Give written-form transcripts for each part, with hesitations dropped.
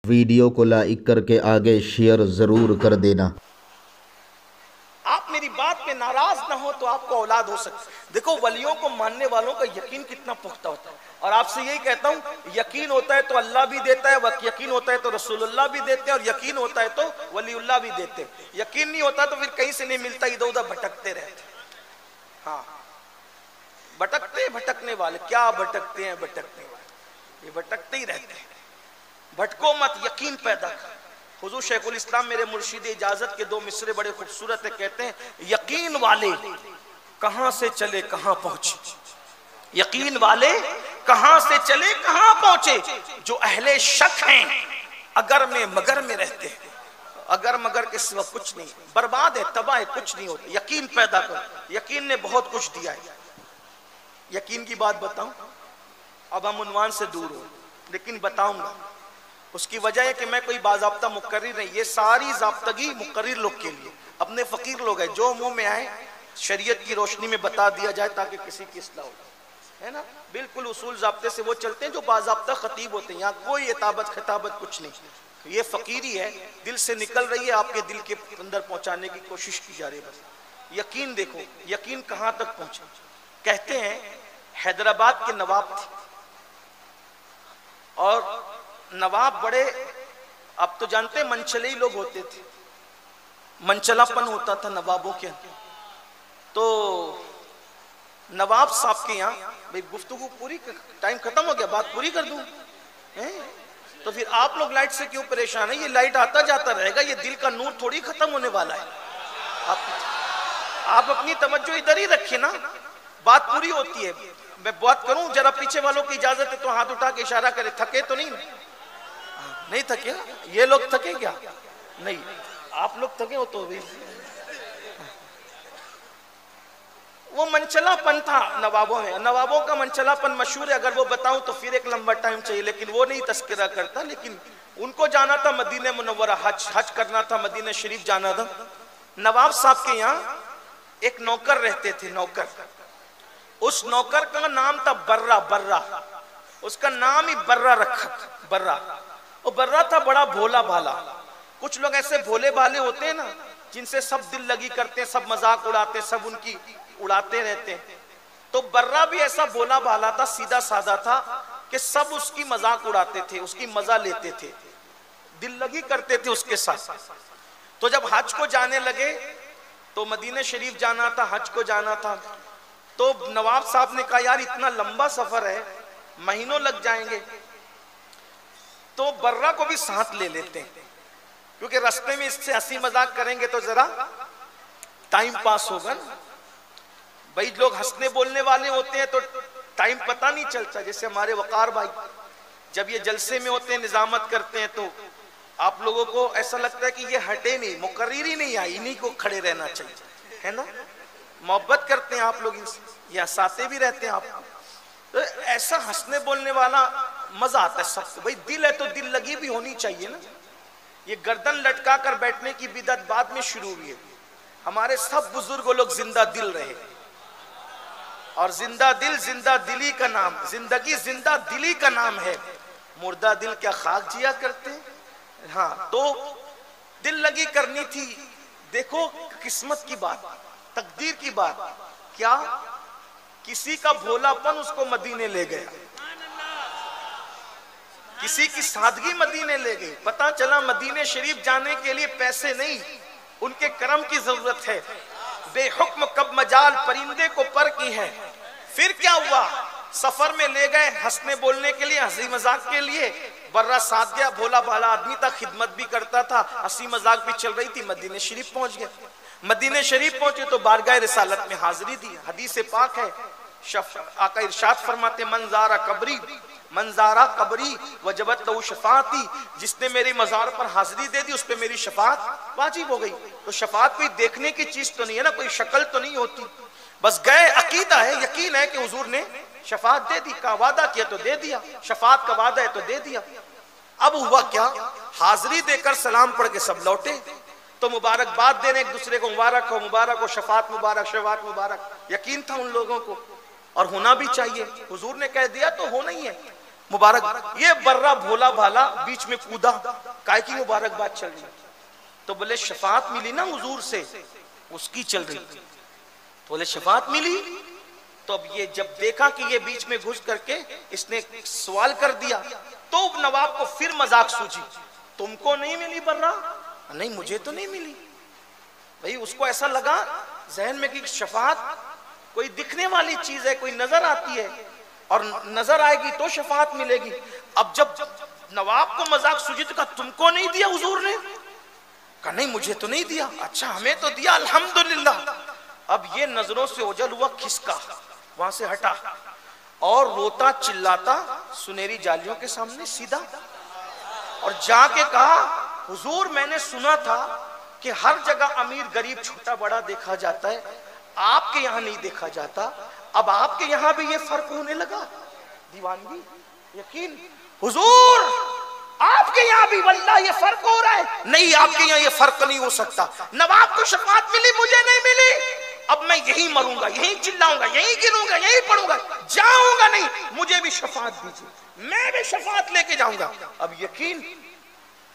Video को like करके आगे शेयर ज़रूर कर देना। आप मेरी बात पे नाराज ना हो तो आपको औलाद हो सकती। देखो वलियों को मानने वालों का यकीन कितना पुख्ता होता है। और आपसे यही कहता हूँ, यकीन होता है तो अल्लाह भी देता है, यकीन होता है तो रसूलुल्लाह भी देते हैं, और यकीन होता है तो वलीउल्लाह भी देते हैं। यकीन नहीं होता तो फिर कहीं से नहीं मिलता, इधर उधर भटकते रहते। हाँ, भटकने वाले क्या भटकते हैं, भटकने वाले ये भटकते ही रहते हैं। भटको मत, यकीन पैदा कर। हुजूर शेखुल इस्लाम मेरे मुर्शिद इजाजत के दो मिसरे बड़े खूबसूरत है, कहते हैं यकीन वाले कहां से चले कहां पहुंचे, यकीन वाले कहां से चले कहां पहुंचे, जो अहले शक हैं अगर में मगर में रहते हैं, अगर मगर के सिवा कुछ नहीं, बर्बाद है, तबाह है, कुछ नहीं होता। यकीन पैदा करो, यकीन ने बहुत कुछ दिया है। यकीन की बात बताऊं, अब हम उन्वान से दूर हो लेकिन बताऊंगा। उसकी वजह है कि मैं कोई बाज़ाब्ता मुकर्रिर नहीं, ये सारी ज़ाब्तगी मुकर्रिर लोग के लिए, अपने फ़कीर लोग हैं, जो मुंह में आए शरीयत की रोशनी में बता दिया जाए ताकि किसी की इस्लाह हो, है ना। बिल्कुल उसूल ज़ाब्ते से वो चलते हैं जो बाज़ाब्ता खतीब होते हैं। यहाँ कोई इताबत खिताबत कुछ नहीं, ये फ़कीरी है, दिल से निकल रही है, आपके दिल के अंदर पहुँचाने की कोशिश की जा रही है। बस यकीन देखो, यकीन कहाँ तक पहुँचे। कहते हैं हैदराबाद के नवाब थे, और नवाब बड़े, अब तो जानते हैं मनचले ही लोग होते थे, मनचलापन होता था नवाबों के अंदर। तो नवाब साहब के यहाँ, भाई गुफ्तगू पूरी, टाइम खत्म हो गया, बात पूरी कर दूं तो फिर आप लोग लाइट से क्यों परेशान है, ये लाइट आता जाता रहेगा, ये दिल का नूर थोड़ी खत्म होने वाला है। आप अपनी तवज्जो इधर ही रखिए ना, बात पूरी होती है। मैं बात करूं, जरा पीछे वालों की इजाजत है तो हाथ उठा के इशारा करे। थके तो नहीं थके, ये लोग थके क्या? नहीं, आप लोग थके हो तो भी। वो मनचलापन था नवाबों में, नवाबों का मनचलापन मशहूर है, अगर वो बताऊं तो फिर एक लंबा टाइम चाहिए, लेकिन वो नहीं तस्करा करता। लेकिन उनको जाना था मदीने मुनव्वरा, हज करना था, मदीने शरीफ जाना था। नवाब साहब के यहाँ एक नौकर रहते थे, नौकर, उस नौकर का नाम था बर्रा। बर्रा, उसका नाम ही बर्रा रखा था, बर्रा। वो बर्रा था बड़ा भोला भाला। कुछ लोग ऐसे भोले भाले होते हैं ना, जिनसे सब दिल लगी करते हैं, सब मजाक उड़ाते हैं, सब उनकी उड़ाते रहते हैं। तो बर्रा भी ऐसा भोला भाला था, सीधा साधा था कि सब उसकी मजाक उड़ाते थे, उसकी मजा लेते थे, दिल लगी करते थे उसके साथ। तो जब हज को जाने लगे, तो मदीने शरीफ जाना था, हज को जाना था, तो नवाब साहब ने कहा यार इतना लंबा सफर है, महीनों लग जाएंगे, तो बर्रा को भी साथ ले लेते हैं, क्योंकि रास्ते में इससे हंसी मजाक करेंगे तो जरा टाइम पास होगा ना। भाई लोग हंसने बोलने वाले होते हैं तो टाइम पता नहीं चलता। जैसे हमारे वकार भाई जब ये जलसे में होते हैं, निजामत करते हैं, तो आप लोगों को ऐसा लगता है कि ये हटे नहीं, मुकर्रिर ही नहीं आई, इन्हीं को खड़े रहना चाहिए, है ना। मोहब्बत करते हैं आप लोग इनसे, या साथे भी रहते हैं आप, तो ऐसा हंसने बोलने वाला मजा आता है सबको। भाई दिल है तो दिल लगी भी होनी चाहिए ना। ये गर्दन लटका कर बैठने की बिदअत बाद में शुरू हुई है। हमारे सब बुजुर्ग लोग जिंदा दिल रहे, और जिंदा दिली का नाम, जिंदगी जिंदा दिली का नाम है। मुर्दा दिल क्या खाक जिया करते हैं। हाँ, तो दिल लगी करनी थी। देखो किस्मत की बात, तकदीर की बात, क्या किसी का भोलापन उसको मदीने ले गया, किसी की सादगी मदीने ले गई। पता चला मदीने शरीफ जाने के लिए पैसे नहीं, उनके करम की जरूरत है। बेहुक्म कब मजाल परिंदे को पर की है। फिर क्या हुआ, सफर में ले गए हंसने बोलने के लिए, हंसी मजाक के लिए। बर्रा साथ गया, भोला भाला आदमी था, खिदमत भी करता था, हंसी मजाक भी चल रही थी। मदीने शरीफ पहुंच गया। मदीने शरीफ पहुंचे तो बारगाह रिसालत में हाजिरी दी। हदीस पाक है, आका इरशाद फरमाते मंजारा कबरी वजबत लहू शफाअती, जिसने मेरी मजार पर हाजिरी दे दी उस पर मेरी शफात वाजिब हो गई। तो शफात कोई देखने की चीज तो नहीं है ना, कोई शक्ल तो नहीं होती, बस गए, अकीदा है, यकीन है कि हुजूर ने शफात दे दी। का वादा किया तो दे दिया, शफात का वादा है तो दे दिया। अब हुआ क्या, हाजिरी देकर सलाम पढ़ के सब लौटे, तो मुबारकबाद देने एक दूसरे को, मुबारक हो मुबारक हो, शफात मुबारक शफात मुबारक। यकीन था उन लोगों को, और होना भी चाहिए, हुजूर ने कह दिया तो होना ही है। मुबारक। ये बर्रा भोला भाला बीच में कूदा, काय की मुबारकबाद चल रही। तो बोले शफात मिली ना हुजूर से, उसकी चल रही। तो बोले शफात मिली। तो अब ये जब देखा कि ये बीच में घुस करके इसने सवाल कर दिया, तो नवाब को फिर मजाक सूझी, तुमको नहीं मिली बर्रा? नहीं मुझे तो नहीं मिली। भाई उसको ऐसा लगा जहन में कि शफात कोई दिखने वाली चीज है, कोई नजर आती है और नजर आएगी तो शफात मिलेगी। अब जब नवाब को मजाक सूझी तो कहा तुमको नहीं दिया हुजूर ने? कहा नहीं मुझे तो नहीं दिया। अच्छा हमें तो दिया, अल्हम्दुलिल्लाह। अब ये नजरों से ओझल हुआ, खिसका, वहां से हटा और रोता चिल्लाता सुनहरी जालियों के सामने सीधा और जाके कहा हुजूर मैंने सुना था कि हर जगह अमीर गरीब छोटा बड़ा देखा जाता है, आपके यहाँ नहीं देखा जाता। अब आपके यहाँ भी ये फर्क होने लगा। दीवानगी, यकीन हुजूर आपके यहाँ भी वल्लाह ये फर्क हो रहा है। नहीं आपके यहाँ ये फर्क नहीं हो सकता। नवाब को शफात मिली, मुझे नहीं मिली। अब मैं यही मरूंगा, यही चिल्लाऊंगा, यही गिरूंगा, यही पढ़ूंगा, जाऊंगा नहीं। मुझे भी शफात दीजिए, मैं भी शफात लेके जाऊंगा। अब यकीन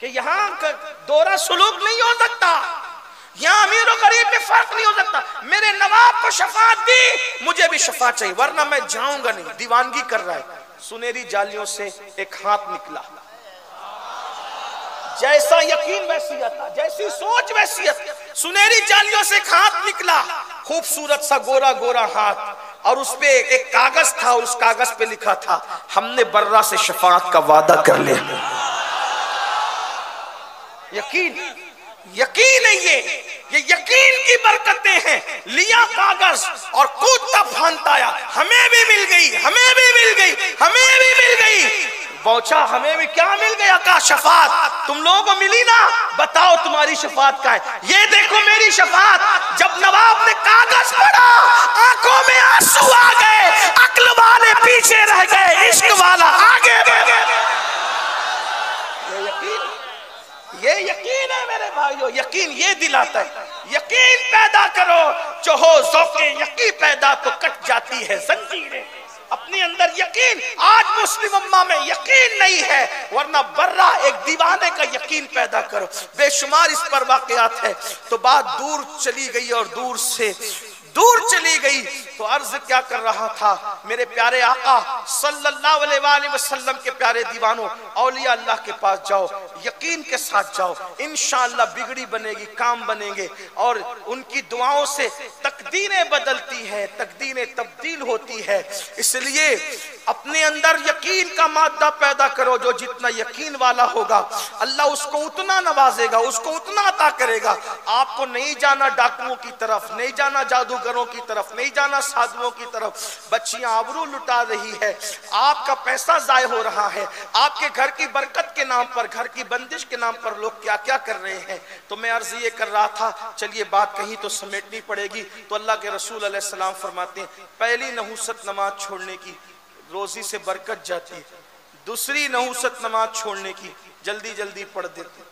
कि यहाँ दोहरा सुलूक नहीं हो सकता, यहाँ अमीर और गरीब में फर्क नहीं हो सकता। मेरे नवाब को शफात दी, मुझे भी शफात चाहिए, वरना मैं जाऊंगा नहीं। दीवानगी कर रहा है। सुनहरी जालियों से एक हाथ निकला, जैसा यकीन वैसी अता, जैसी सोच वैसी अता। सुनहरी जालियों से एक हाथ निकला, खूबसूरत सा गोरा गोरा हाथ, और उस पे एक कागज था और उस कागज पे लिखा था हमने बर्रा से शफात का वादा कर लिया। यकीन, यकीन है ये यकीन की बरकतें हैं। लिया कागज और कूदता फांदता आया, हमें भी मिल गई, हमें भी मिल गई, हमें भी मिल गई। पहुंचा, हमें भी क्या मिल गया? का शफात तुम लोगों को मिली ना, बताओ तुम्हारी शफात का है? ये देखो मेरी शफात। जब नवाब ने कागज पढ़ा, आंखों में आंसू आ गए, अक्ल वाले पीछे रह गए, इश्क वाला आगे बढ़ गया। ये यकीन है मेरे भाइयों, यकीन ये दिलाता है। यकीन पैदा करो, जो हो ज़ौक़े यकीन पैदा तो कट जाती है जंजीरें। अपने अंदर यकीन, आज मुस्लिम उम्मा में यकीन नहीं है, वरना बर्रा एक दीवाने का यकीन पैदा करो। बेशुमार इस पर वाक़यात है। तो बात दूर चली गई और दूर से दूर चली गई। तो अर्ज क्या कर रहा था, मेरे प्यारे आका सल्लल्लाहु अलैहि वसल्लम के प्यारे दीवानों, औलिया अल्लाह के पास जाओ, यकीन के साथ जाओ, इंशाअल्लाह बिगड़ी बनेगी, काम बनेंगे। और उनकी दुआओं से तकदीरें बदलती है, तकदीरें तब्दील होती है। इसलिए अपने अंदर यकीन का मादा पैदा करो। जो जितना यकीन वाला होगा अल्लाह उसको उतना नवाजेगा, उसको उतना अता करेगा। आपको नहीं जाना डाकुओं की तरफ, नहीं जाना जादूगरों की तरफ, नहीं जाना साधुओं की तरफ। बच्चियां आबरू लुटा रही है, आपका पैसा जाय हो रहा है, आपके घर की बरकत के नाम पर, घर की बंदिश के नाम पर लोग क्या क्या कर रहे हैं। तो मैं अर्ज ये कर रहा था, चलिए बात कहीं तो समेटनी पड़ेगी। तो अल्लाह के रसूल अलैहि सलाम फरमाते हैं, पहली नहुसत नमाज छोड़ने की, रोजी से बरकत जाती है। दूसरी नहुसत नमाज छोड़ने की, जल्दी जल्दी पढ़ देते।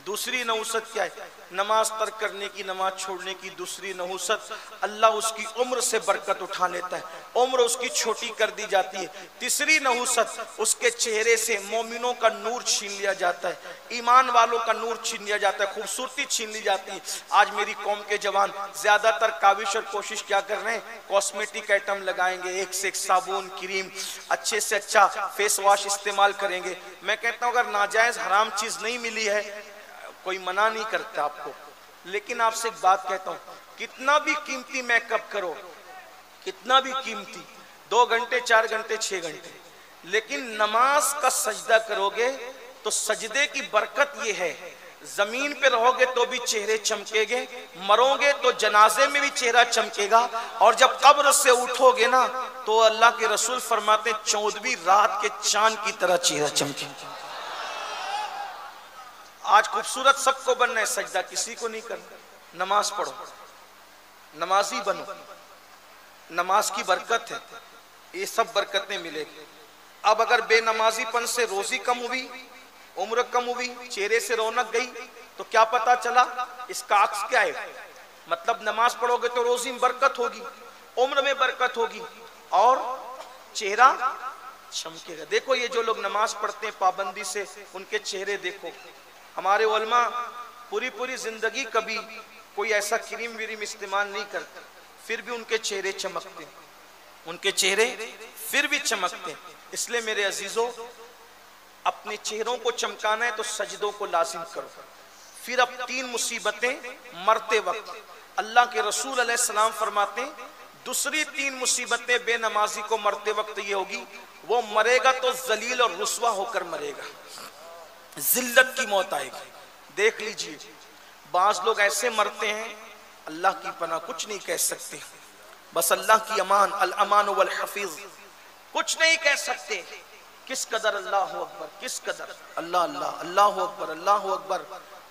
दूसरी नहुसत क्या है? नमाज तर्क करने की, नमाज छोड़ने की दूसरी नहुसत, अल्लाह उसकी उम्र से बरकत उठा लेता है, उम्र उसकी छोटी कर दी जाती है। तीसरी नहुसत, उसके चेहरे से मोमिनों का नूर छीन लिया जाता है, ईमान वालों का नूर छीन लिया जाता है, खूबसूरती छीन ली जाती है। आज मेरी कौम के जवान ज्यादातर काविश और कोशिश क्या कर रहे हैं, कॉस्मेटिक आइटम लगाएंगे, एक से एक साबुन क्रीम, अच्छे से अच्छा फेस वॉश इस्तेमाल करेंगे। मैं कहता हूँ अगर नाजायज हराम चीज नहीं मिली है, कोई मना नहीं करता आपको, लेकिन आपसे एक बात कहता हूं, कितना भी कीमती मेकअप करो, कितना भी कीमती, 2 घंटे 4 घंटे 6 घंटे, लेकिन नमाज का सजदा करोगे तो सजदे की बरकत ये है, जमीन पे रहोगे तो भी चेहरे चमकेगे, मरोगे तो जनाजे में भी चेहरा चमकेगा, और जब कब्र से उठोगे ना तो अल्लाह के रसूल फरमाते 14वीं रात के चांद की तरह चेहरा चमकेगा। आज खूबसूरत सबको बनना है, सजदा किसी को नहीं करना। नमाज पढ़ो, नमाजी बनो, नमाज की बरकत है, ये सब बरकतें मिलेगी। अब अगर बेनमाजीपन से रोजी कम हुई, उम्र कम हुई, चेहरे से रौनक गई, तो क्या पता चला? इसका अक्स क्या है? मतलब नमाज पढ़ोगे तो रोजी में बरकत होगी, उम्र में बरकत होगी और चेहरा चमकेगा। देखो ये जो लोग नमाज पढ़ते हैं पाबंदी से, उनके चेहरे देखो। हमारे उलमा पूरी पूरी जिंदगी कभी कोई ऐसा क्रीम व्रीम इस्तेमाल नहीं करते, फिर भी उनके चेहरे चमकते, उनके चेहरे फिर भी चमकते। इसलिए मेरे अजीजों, अपने चेहरों को चमकाना है तो सजदों को लाजिम करो। फिर अब 3 मुसीबतें मरते वक्त, अल्लाह के रसूल अलैहिस्सलाम फरमाते हैं दूसरी 3 मुसीबतें बेनमाजी को मरते वक्त ये होगी, वो मरेगा तो जलील और रुस्वा होकर मरेगा, जिल्लत की मौत आएगी। देख लीजिए, बाज लोग ऐसे मरते हैं, अल्लाह की पनाह कुछ नहीं कह सकते, बस अल्लाह की अमान, अल अमान वल हफीज, कुछ नहीं कह सकते। किस कदर अल्लाह अकबर, किस कदर अल्लाह अल्लाह, अल्लाह अकबर, अल्लाह अकबर।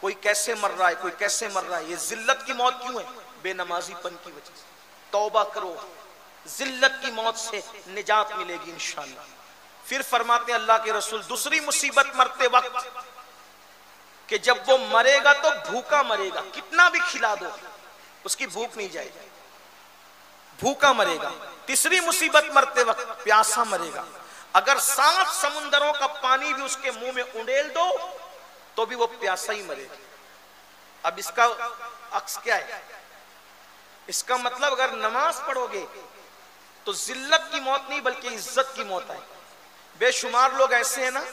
कोई कैसे मर रहा है, कोई कैसे मर रहा है। ये जिल्लत की मौत क्यों है? बेनमाजीपन की वजह से। तौबा करो, जिल्लत की मौत से निजात मिलेगी इंशाअल्लाह। फिर फरमाते हैं अल्लाह के रसूल, दूसरी मुसीबत मरते वक्त कि जब वो मरेगा तो भूखा मरेगा, कितना भी खिला दो उसकी भूख नहीं जाएगी, भूखा मरेगा। तीसरी मुसीबत मरते वक्त प्यासा मरेगा, अगर 7 समुंदरों का पानी भी उसके मुंह में उंडेल दो तो भी वो प्यासा ही मरेगा। अब इसका अक्स क्या है? इसका मतलब अगर नमाज पढ़ोगे तो जिल्लत की मौत नहीं बल्कि इज्जत की मौत आए। बेशुमार लोग ऐसे हैं ना,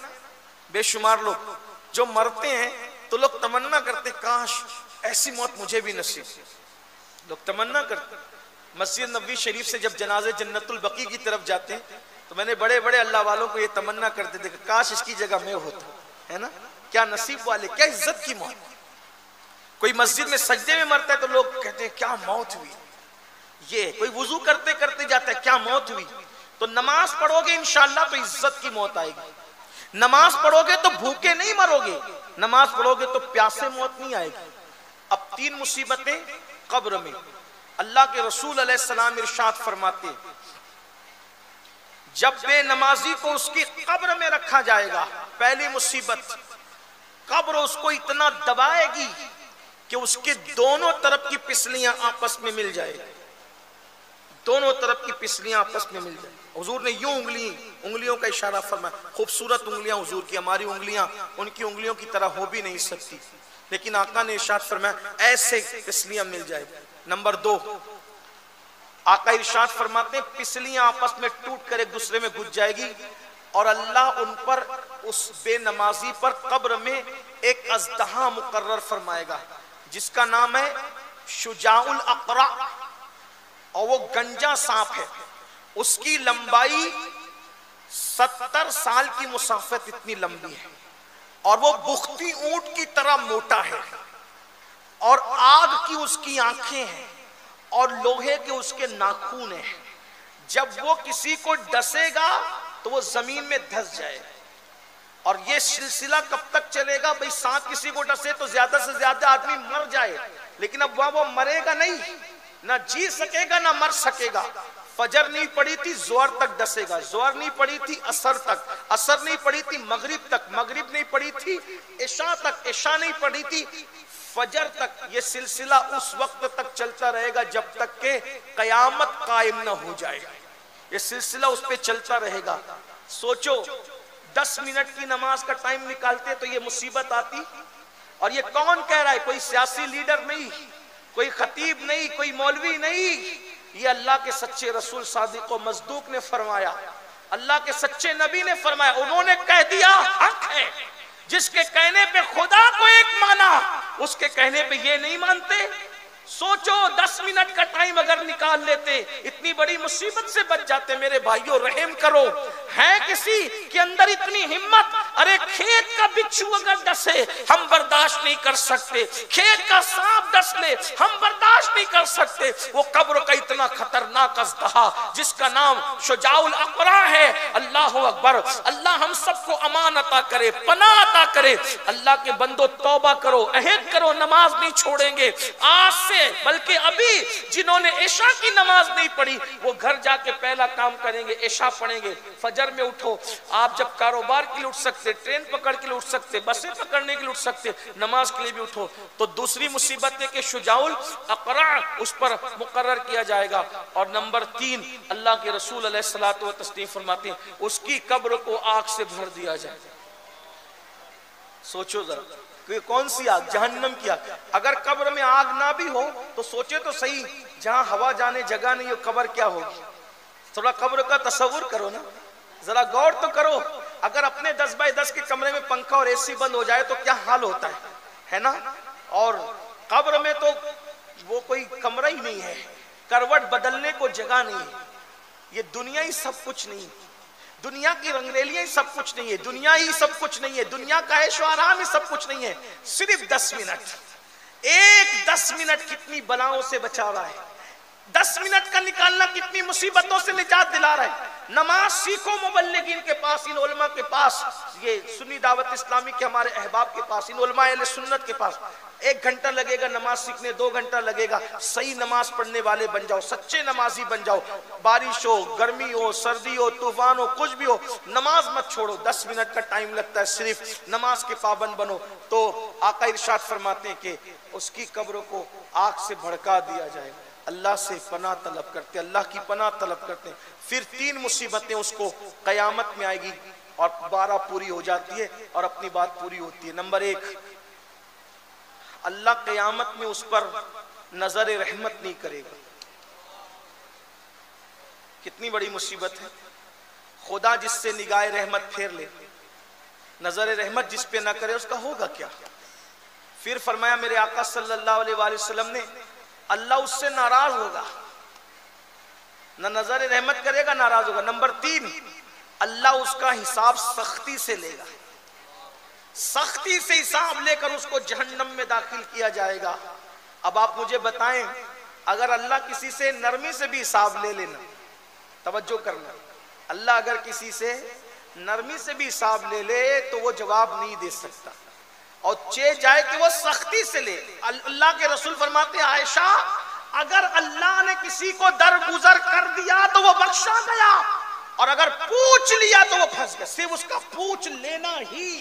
बेशुमार लोग जो मरते हैं तो लोग तमन्ना करते काश ऐसी मौत मुझे भी नसीब, लोग तमन्ना करते। मस्जिद नबवी शरीफ से जब जनाजे जन्नतुल बकी की तरफ जाते हैं तो मैंने बड़े बड़े अल्लाह वालों को ये तमन्ना करते थे काश इसकी जगह मैं होता, है ना, क्या नसीब वाले, क्या इज्जत की मौत। कोई मस्जिद में सजदे में मरता है तो लोग कहते हैं क्या मौत हुई, ये कोई वुजू करते करते जाता है क्या मौत हुई। तो नमाज पढ़ोगे इंशाअल्लाह तो इज्जत की मौत आएगी, नमाज पढ़ोगे तो भूखे नहीं मरोगे, नमाज पढ़ोगे तो प्यासे मौत नहीं आएगी। अब 3 मुसीबतें कब्र में। अल्लाह के रसूल अलैहिस्सलाम इरशाद फरमाते, जब बेनमाजी को उसकी कब्र में रखा जाएगा, पहली मुसीबत कब्र उसको इतना दबाएगी कि उसके दोनों तरफ की पिसलियां आपस में मिल जाएगी, दोनों तरफ की पिसलियां आपस में मिल जाए। हुजूर ने यूं उंगलियों का इशारा फरमाया, खूबसूरत उंगलियां हुजूर की, हमारी उंगलियां उनकी उंगलियों की तरह हो भी नहीं सकती, लेकिन आका ने इरशाद फरमाया ऐसे पिसलियां मिल जाएगी। नंबर 2, आका इरशाद फरमाते हैं पिसलियां आपस में टूट कर एक दूसरे में घुस जाएगी और अल्लाह उन पर, उस बेनमाजी पर कब्र में एक अज़दहा मुकर्रर फरमाएगा जिसका नाम है शुजाउल अक़रा, और वो गंजा सांप है। उसकी लंबाई 70 साल की मुसाफत इतनी लंबी है और वो बुख्ती ऊंट की तरह मोटा है और आग की उसकी आंखें हैं और लोहे के उसके नाखून हैं। जब वो किसी को डसेगा तो वो जमीन में धंस जाएगा। और ये सिलसिला कब तक चलेगा? भाई सांप किसी को डसे तो ज्यादा से ज्यादा आदमी मर जाए, लेकिन अब वह वो मरेगा नहीं, ना जी सकेगा ना मर सकेगा। फजर नहीं पड़ी थी जोहर तक डसेगा, जोहर नहीं पड़ी थी असर तक, असर नहीं पड़ी थी मगरिब तक, मगरिब नहीं पड़ी थी इशा तक, इशा नहीं पड़ी थी फजर तक। ये सिलसिला उस वक्त तक चलता रहेगा जब तक के कयामत कायम न हो जाए। ये सिलसिला उस पे चलता रहेगा। सोचो 10 मिनट की नमाज का टाइम निकालते तो ये मुसीबत आती। और ये कौन कह रहा है? कोई सियासी लीडर नहीं, कोई खतीब नहीं, कोई मौलवी नहीं, ये अल्लाह के सच्चे रसूल सादिक व मज़दूक ने फरमाया, अल्लाह के सच्चे नबी ने फरमाया। उन्होंने कह दिया हक है। जिसके कहने पे खुदा को एक माना, उसके कहने पे ये नहीं मानते। सोचो 10 मिनट का टाइम अगर निकाल लेते इतनी बड़ी मुसीबत से बच जाते। मेरे भाइयों रहम करो, है किसी के अंदर इतनी हिम्मत? अरे खेत का बिच्छू अगर डसे हम बर्दाश्त नहीं कर सकते, खेत का सांप डस ले हम बर्दाश्त नहीं कर सकते। वो कब्र का इतना खतरनाक अज़दहा जिसका नाम शुजाउल अक़रा है। अल्लाह अकबर। अल्लाह हम सबको अमान अता करे, पनाह अता करे। अल्लाह के बंदो तौबा करो, अहद करो, नमाज नहीं छोड़ेंगे आज से। बल्कि अभी जिन्होंने इशा की नमाज नहीं पढ़ी वो घर जाके पहला काम करेंगे इशा पढ़ेंगे, फजर फजर में उठो, आप जब कारोबार के लिए उठ सकते, ट्रेन पकड़ के लिए उठ सकते, बसें पकड़ने के लिए उठ सकते, नमाज के लिए भी उठो। तो दूसरी मुसीबत है कि शुजाउल अक़रा उस पर मुकर्रर किया जाएगा। और नंबर 3, अल्लाह के रसूल अलैहिस्सलातु व तस्लीम फरमाते हैं उसकी कब्र को आग से भर दिया जाए। सोचो जरा, कौन सी आग? जहन्नम की आग। अगर कब्र में आग ना भी हो तो सोचे तो सही, जहां हवा जाने जगह नहीं हो कब्र क्या होगी? थोड़ा कब्र का तसव्वुर करो ना, जरा गौर तो करो। अगर अपने 10 बाई 10 के कमरे में पंखा और एसी बंद हो जाए तो क्या हाल होता है ना? और कब्र में तो वो कोई कमरा ही नहीं है, करवट बदलने को जगह नहीं है। ये दुनिया ही सब कुछ नहीं, दुनिया की रंगरेलियां ही सब कुछ नहीं है, दुनिया ही सब कुछ नहीं है, दुनिया का ऐशो आराम ही सब कुछ नहीं है। सिर्फ 10 मिनट, एक 10 मिनट कितनी बलाओं से बचा रहा है, 10 मिनट का निकालना कितनी मुसीबतों से निजात दिला रहा है। नमाज सीखो मुबल्लिगीन के पास, इन उलमा के पास, ये सुन्नी दावत इस्लामी के हमारे अहबाब के पास, इन उलमा अहले सुन्नत के पास। 1 घंटा लगेगा नमाज सीखने, 2 घंटा लगेगा। सही नमाज पढ़ने वाले बन जाओ, सच्चे नमाजी बन जाओ। बारिश हो, गर्मी हो, सर्दी हो, तूफान हो, कुछ भी हो, नमाज मत छोड़ो। 10 मिनट का टाइम लगता है, सिर्फ नमाज के पाबंद बनो। तो आका इरशाद फरमाते हैं कि उसकी कब्र को आग से भड़का दिया जाएगा। अल्लाह से पनाह तलब करते, अल्लाह की पनाह तलब करते हैं। फिर 3 मुसीबतें उसको कयामत में आएगी और 12 पूरी हो जाती है और अपनी बात पूरी होती है। नंबर 1, अल्लाह कयामत में उस पर नजर रहमत नहीं करेगा। कितनी बड़ी मुसीबत है। खुदा जिससे निगाह रहमत फेर ले, नजर रहमत जिस पे ना करे, उसका होगा क्या? फिर फरमाया मेरे आका सल्लल्लाहु अलैहि वसल्लम ने, अल्लाह उससे नाराज होगा, ना नजर रहमत करेगा, नाराज होगा। नंबर 3, अल्लाह उसका हिसाब सख्ती से लेगा, सख्ती से हिसाब लेकर उसको जहन्नम में दाखिल किया जाएगा। अब आप मुझे बताएं, अगर अल्लाह किसी से नरमी से भी हिसाब ले लेना, तवज्जो करना, अल्लाह अगर किसी से नरमी से भी हिसाब ले ले तो वो जवाब नहीं दे सकता, और चे जाए कि वो सख्ती से ले। अल्लाह के रसूल फरमाते हैं, आयशा, अगर अल्लाह ने किसी को दरगुजर कर दिया तो वो बख्शा गया, और अगर पूछ लिया तो वो फंस गया। सिर्फ उसका पूछ लेना ही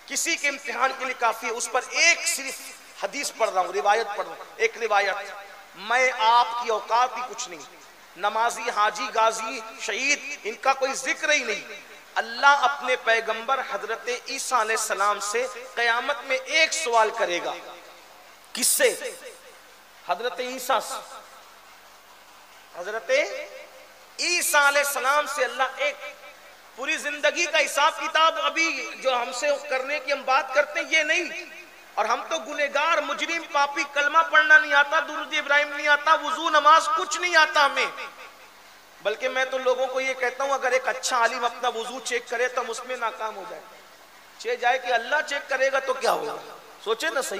किसी के इम्तिहान के लिए काफी है। उस पर एक सिर्फ हदीस पढ़ रहा हूं, रिवायत पढ़ रहा हूं, एक रिवायत, मैं आपकी औकात ही कुछ नहीं, नमाजी, हाजी, गाजी, शहीद, इनका कोई जिक्र ही नहीं। अल्लाह अपने पैगंबर हजरत ईसा अलैहिस्सलाम से कयामत में एक सवाल करेगा। किससे? हजरत ईसा से। हजरत ईसा अलैहिस्सलाम से अल्लाह एक पूरी जिंदगी का हिसाब किताब, अभी जो हमसे करने की हम बात करते हैं ये नहीं, और हम तो गुनेगार, मुजरिम, पापी, कलमा पढ़ना नहीं आता, दुरूद इब्राहिम नहीं आता, वुजू, नमाज कुछ नहीं आता हमें। बल्कि मैं तो लोगों को ये कहता हूं, अगर एक अच्छा आलिम अपना वुजू चेक करे तो हम उसमें नाकाम हो जाए। चे जाए कि अल्लाह चेक करेगा तो क्या होगा? सोचे ना सही,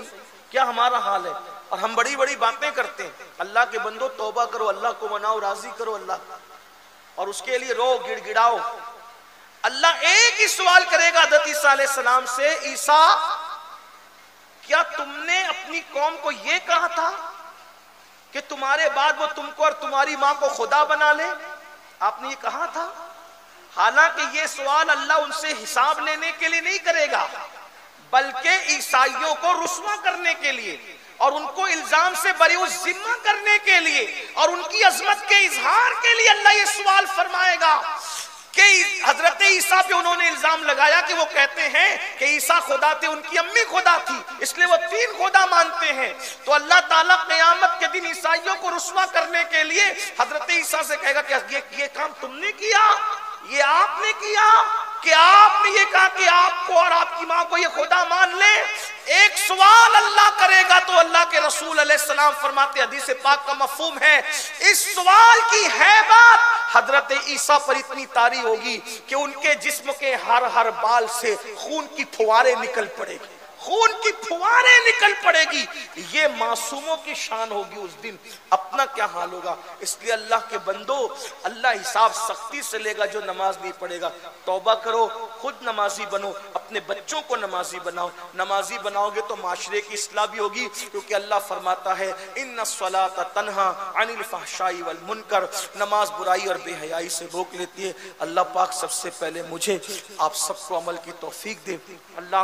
क्या हमारा हाल है। और हम बड़ी बड़ी बातें करते हैं। अल्लाह के बंदो, तौबा करो, अल्लाह को मनाओ, राजी करो अल्लाह, और उसके लिए रो, गिड़गिड़ाओ। अल्लाह एक ही सवाल करेगा हज़रत ईसा अलैहिस्सलाम से, ईसा, क्या तुमने अपनी कौम को यह कहा था कि तुम्हारे बाद वो तुमको और तुम्हारी मां को खुदा बना ले? आपने ये कहा था? हालांकि ये सवाल अल्लाह उनसे हिसाब लेने के लिए नहीं करेगा, बल्कि ईसाइयों को रुस्वा करने के लिए और उनको इल्जाम से बरी जिम्मा करने के लिए और उनकी अजमत के इजहार के लिए अल्लाह ये सवाल फरमाएगा कि हजरत ईसा पे उन्होंने इल्जाम लगाया कि वो कहते हैं कि ईसा खुदा थे, उनकी अम्मी खुदा थी, इसलिए वो 3 खुदा मानते हैं। तो अल्लाह ताला क़यामत के दिन ईसाइयों को रुस्वा करने के लिए हजरत ईसा से कहेगा कि ये काम तुमने किया, ये आपने किया, कि आपने ये कहा कि आपको और आपकी मां को ये खुदा मान ले। एक सवाल अल्लाह करेगा तो अल्लाह के रसूल अलैहिस्सलाम फरमाते, हदीस पाक का मफहूम है, इस सवाल की हैबत हजरत ईसा पर इतनी तारी होगी कि उनके जिस्म के हर हर बाल से खून की फुहारें निकल पड़ेगी, खून की फुहारें निकल पड़ेगी। ये मासूमों की शान होगी उस दिन, अपना क्या हाल होगा। इसलिए अल्लाह के बंदो, अल्लाह हिसाब सख्ती से लेगा जो नमाज नहीं पढ़ेगा। तौबा करो, खुद नमाजी बनो, अपने बच्चों को नमाजी बनाओ। नमाजी बनाओगे तो माशरे की इस्लाह भी होगी, क्योंकि अल्लाह फरमाता है इन्ना स्वलात तन्हा अनिल फहशाई वल मुनकर, नमाज बुराई और बेहयाई से रोक लेती है। अल्लाह पाक सबसे पहले मुझे आप सबको अमल की तौफीक दे। अल्लाह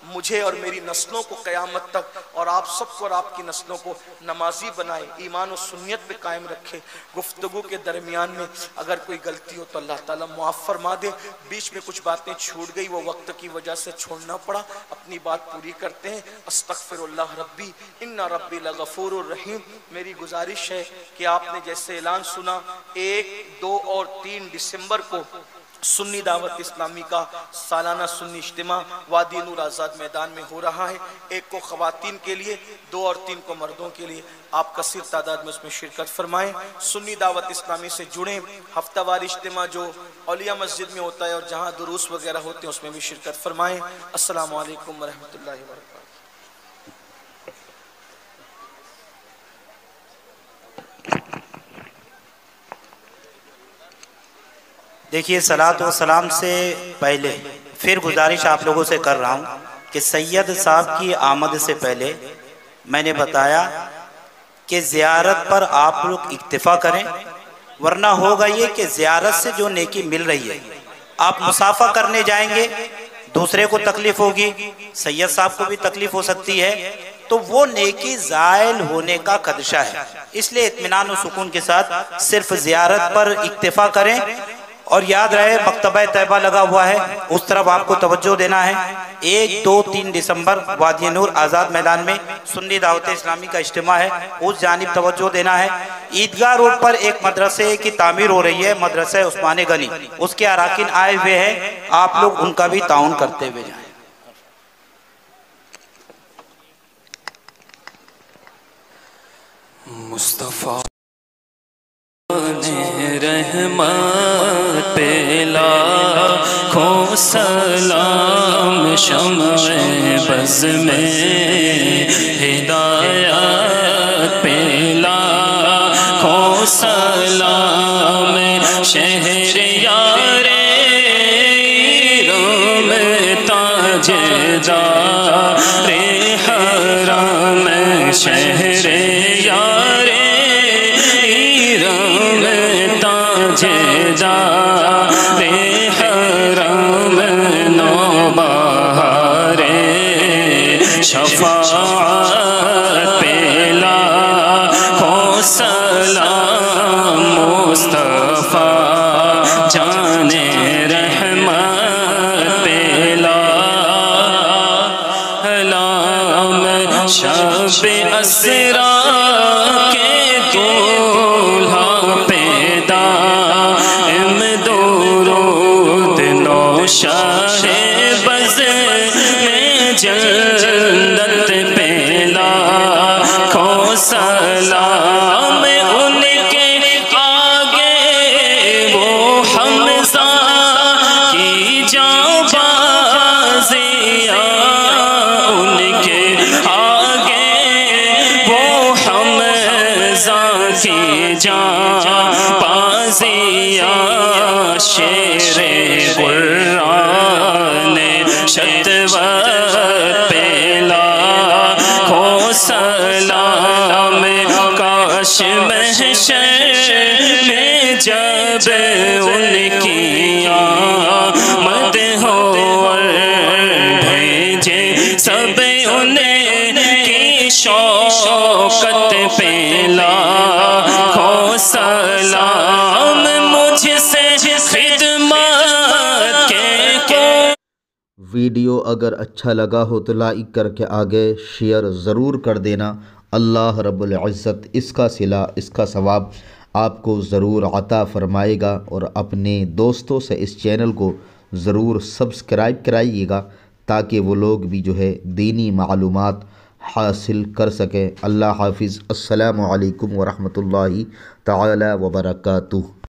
मुझे और मेरी नस्लों को क़यामत तक और आप सबको और आपकी नस्लों को नमाजी बनाए, ईमान और सुन्नियत पे कायम रखे। गुफ्तगू के दरमियान में अगर कोई गलती हो तो अल्लाह ताला मुआफ़ फरमा दे। बीच में कुछ बातें छूट गई, वो वक्त की वजह से छोड़ना पड़ा। अपनी बात पूरी करते हैं। अस्तगफिरुल्लाह रब्बी इन्ना रब्बी लगफूरुर रहीम। मेरी गुजारिश है कि आपने जैसे ऐलान सुना 1, 2 और 3 दिसंबर को सुन्नी दावत इस्लामी का सालाना सुन्नी इज्तिमा वादी नूर आज़ाद मैदान में हो रहा है। 1 को ख़वातीन के लिए, 2 और 3 को मर्दों के लिए। आप कसीर तादाद में उसमें शिरकत फरमाएं। सुन्नी दावत इस्लामी से जुड़ें। हफ्तावार इज्तिमा जो औलिया मस्जिद में होता है और जहाँ दुरूस वगैरह होते हैं उसमें भी शिरकत फरमाएं। अस्सलामु अलैकुम व रहमतुल्लाहि व बरकातहू। देखिए, सलात व सलाम से पहले फिर गुजारिश आप लोगों से कर रहा हूँ कि सैयद साहब की आमद से पहले मैंने बताया कि ज़ियारत पर आप लोग इक्तिफ़ा करें, वरना होगा ये कि ज़ियारत से जो नेकी मिल रही है आप मुसाफा करने जाएंगे, दूसरे को तकलीफ होगी, सैयद साहब को भी तकलीफ हो सकती है, तो वो नेकी ज़ायल होने का खदशा है। इसलिए इत्मीनान और सुकून के साथ सिर्फ ज़ियारत पर इक्तिफ़ा करें। और याद रहे, मकतबा तैयबा लगा हुआ है, उस तरफ आपको तवज्जो देना है। 1, 2, 3 दिसंबर वादी नूर आज़ाद मैदान में सुन्नी दावत इस्लामी का इज्तिमा है, उस जानिब तवज्जो देना है। ईदगाह रोड पर एक मदरसे की तामीर हो रही है, मदरसा उस्मान गनी, उसके अराकीन आए हुए हैं, आप लोग उनका भी ताउन करते हुए जाएं। मुस्तफ़ा रहमत पे लाखों सलाम, शम्ए बज़ में हिदायत पे लाखों सलाम, शहरयारे इरम ताजदारे हरम, शहरयारे ताजदारे हरम, नौबहारे शफाअत पे लाखों सलाम, मुस्तफ़ा जाने रहमत पे लाम, शब असरा के दूल्हा पैदा दुरूद नौशाहे बज़ में जन्नत पे लाखों सलाम, उनके आगे वो हमज़ा की जाबाज़ियाँ, उनके आगे वो हमज़ा की जाबाज़ियाँ, शेरे कुरान शतवत पे लाखों सलाम, काश महशर में जब उनकी आमद हो और भेजे सब उनकी शौकत पे लाखों सलाम, मुझसे वीडियो अगर अच्छा लगा हो तो लाइक करके आगे शेयर ज़रूर कर देना। अल्लाह रब्बुल इज़्ज़त इसका सिला, इसका सवाब आपको ज़रूर अता फ़रमाएगा। और अपने दोस्तों से इस चैनल को ज़रूर सब्सक्राइब कराइएगा ताकि वो लोग भी जो है दीनी मालूमात हासिल कर सकें। अल्लाह हाफिज़। अस्सलामु अलैकुम व रहमतुल्लाहि तआला व बरकातुहू।